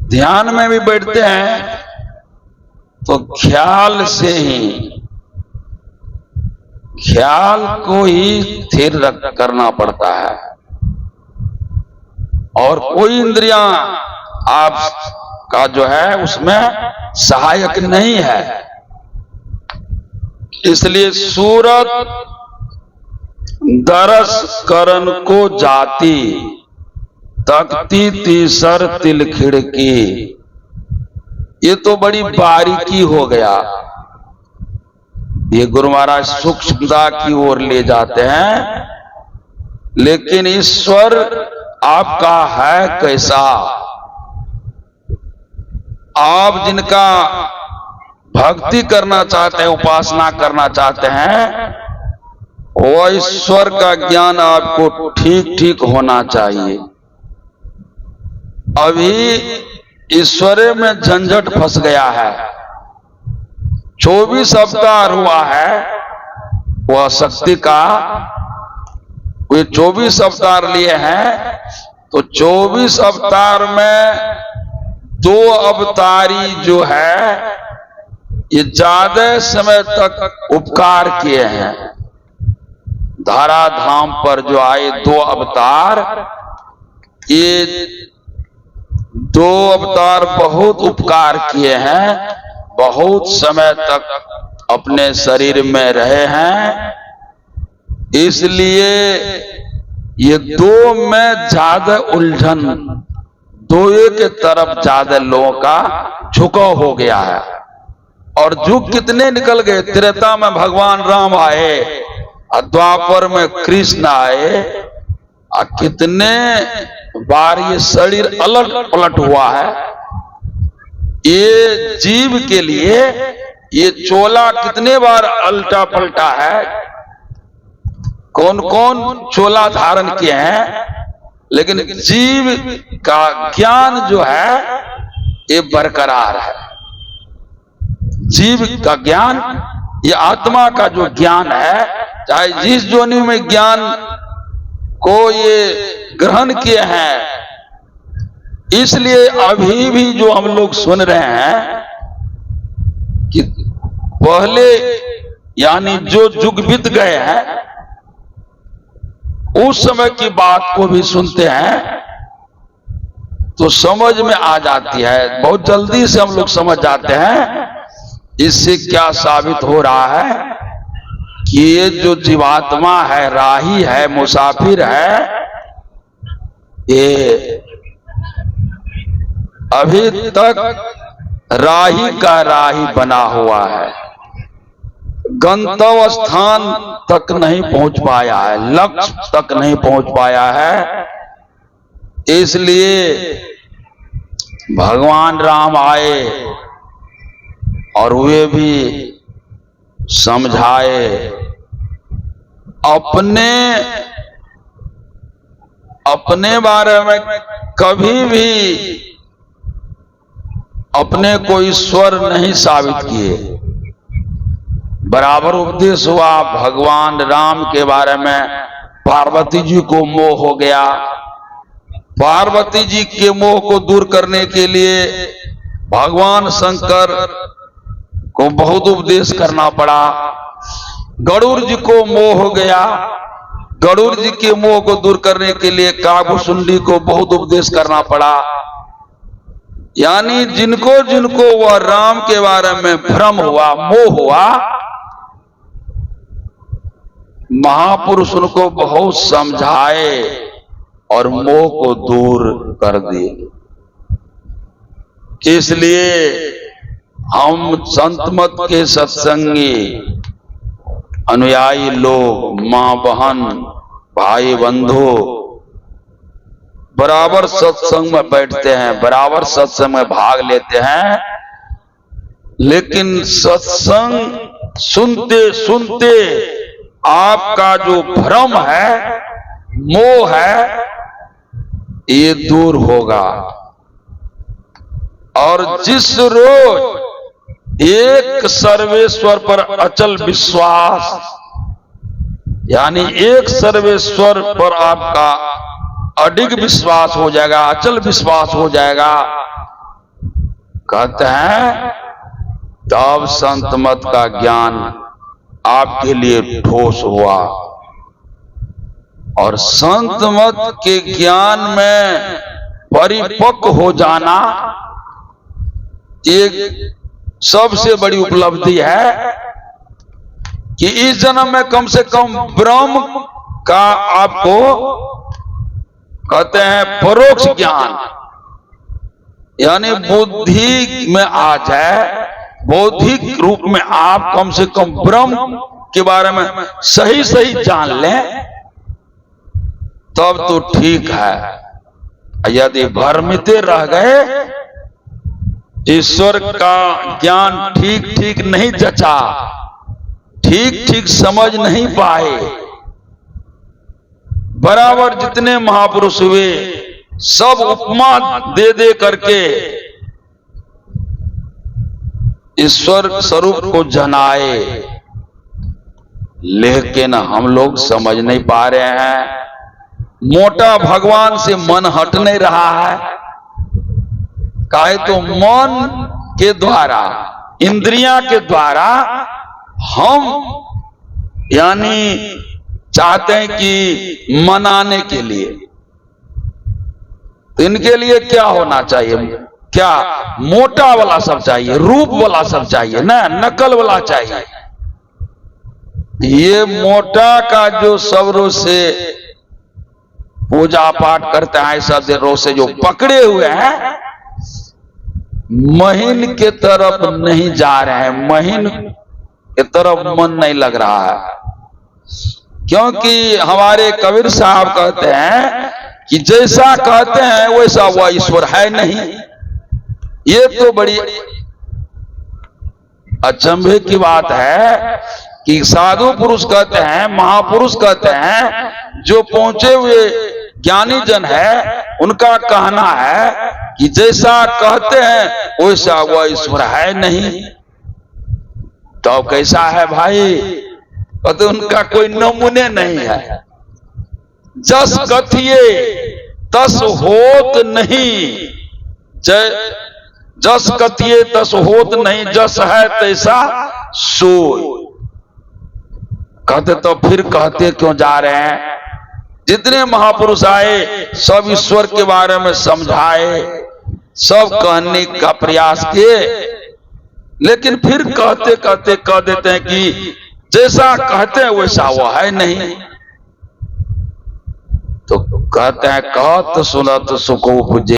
ध्यान में भी बैठते हैं तो ख्याल से ही, ख्याल को ही स्थिर करना पड़ता है और कोई इंद्रियां आपका जो है उसमें सहायक नहीं है। इसलिए सूरत दरस करन को जाती, तकती तीसर तिल खिड़की। ये तो बड़ी बारीकी हो गया। ये गुरु महाराज सूक्ष्मता की ओर ले जाते हैं, लेकिन ईश्वर आपका है कैसा। आप जिनका भक्ति करना चाहते हैं, उपासना करना चाहते हैं, वो ईश्वर का ज्ञान आपको ठीक ठीक होना चाहिए। अभी ईश्वरे में झंझट फंस गया है। 24 अवतार हुआ है वह शक्ति का, वे 24 अवतार लिए हैं, तो 24 अवतार में 2 अवतारी जो है ये ज्यादा समय तक उपकार किए हैं। धराधाम पर जो आए 2 अवतार, ये 2 अवतार बहुत उपकार किए हैं, बहुत समय तक अपने शरीर में रहे हैं। इसलिए ये 2 में ज्यादा उलझन, 2 के तरफ ज्यादा लोगों का झुकाव हो गया है। और युग कितने निकल गए। त्रेता में भगवान राम आए, द्वापर में कृष्ण आए, कितने बार ये शरीर अलट पलट हुआ है। ये जीव के लिए ये चोला कितने बार अलटा पलटा है। कौन कौन चोला धारण किए हैं, लेकिन जीव का ज्ञान जो है ये बरकरार है। जीव का ज्ञान, ये आत्मा का जो ज्ञान है, चाहे जिस जोनि में ज्ञान को ये ग्रहण किए हैं, इसलिए अभी भी जो हम लोग सुन रहे हैं कि पहले यानी जो युग बीत गए हैं उस समय की बात को भी सुनते हैं तो समझ में आ जाती है। बहुत जल्दी से हम लोग समझ जाते हैं। इससे क्या साबित हो रहा है कि ये जो जीवात्मा है, राही है, मुसाफिर है, ये अभी तक राही का राही बना हुआ है, गंतव्य स्थान तक नहीं पहुंच पाया है, लक्ष्य तक नहीं पहुंच पाया है। इसलिए भगवान राम आए और वे भी समझाए। अपने बारे में कभी भी अपने को ईश्वर नहीं साबित किए। बराबर उपदेश हुआ भगवान राम के बारे में। पार्वती जी को मोह हो गया। पार्वती जी के मोह को दूर करने के लिए भगवान शंकर को बहुत उपदेश करना पड़ा। गरुड़ जी को मोह हो गया। गरुड़ जी के मोह को दूर करने के लिए कागभूषुंडी को बहुत उपदेश करना पड़ा। यानी जिनको जिनको वह राम के बारे में भ्रम हुआ, मोह हुआ, महापुरुष उनको बहुत समझाए और मोह को दूर कर दिए। इसलिए हम संत मत के सत्संगी अनुयायी लोग, मां बहन भाई बंधु, बराबर सत्संग में बैठते हैं, बराबर सत्संग में भाग लेते हैं, लेकिन सत्संग सुनते सुनते आपका जो भ्रम है, मोह है, ये दूर होगा। और जिस रोज एक सर्वेश्वर पर अचल विश्वास, यानी एक सर्वेश्वर पर आपका अडिग विश्वास हो जाएगा, अचल विश्वास हो जाएगा। कहते हैं तब संत मत का ज्ञान आपके लिए ठोस हुआ। और संत मत के ज्ञान में परिपक्व हो जाना एक सबसे बड़ी उपलब्धि है कि इस जन्म में कम से कम ब्रह्म का आपको कहते हैं परोक्ष ज्ञान, यानी बुद्धि में आ जाए, बौद्धिक रूप में आप कम से कम ब्रह्म के बारे में सही सही जान लें, तब तो ठीक है। यदि भ्रमिते रह गए, ईश्वर का ज्ञान ठीक ठीक नहीं जचा, ठीक ठीक समझ नहीं पाए, बराबर जितने महापुरुष हुए सब उपमा दे दे करके ईश्वर स्वरूप को जनाए, लेकिन हम लोग समझ नहीं पा रहे हैं। मोटा भगवान से मन हट नहीं रहा है। काहे तो मन के द्वारा, इंद्रियां के द्वारा हम यानी चाहते हैं कि मनाने के लिए, तो इनके लिए क्या होना चाहिए? क्या मोटा वाला सब चाहिए, रूप वाला सब चाहिए ना, नकल वाला चाहिए। ये मोटा का जो सबरों से पूजा पाठ करते हैं, सब देरों से जो पकड़े हुए हैं, महीन के तरफ नहीं जा रहे हैं, महीन के तरफ मन नहीं लग रहा है। क्योंकि हमारे कबीर साहब कहते हैं कि जैसा कहते हैं वैसा वह ईश्वर है नहीं। ये तो बड़ी अचंभे की बात है कि साधु पुरुष कहते हैं, महापुरुष कहते हैं, जो पहुंचे हुए ज्ञानी जन है, उनका कहना है कि जैसा कहते हैं वैसा वह ईश्वर है नहीं। तो कैसा है भाई? तो उनका कोई नमूने नहीं है। जस कथिए तस होत नहीं, जस कथिए तस होत नहीं, जस है तैसा सोय। कहते तो फिर कहते क्यों जा रहे हैं? जितने महापुरुष आए सब ईश्वर के बारे में समझाए, सब कहने का प्रयास किए, लेकिन फिर कहते कहते कह देते हैं कि जैसा कहते हैं वैसा वो है नहीं। तो कहते हैं कहत सुनत सुख उपजे।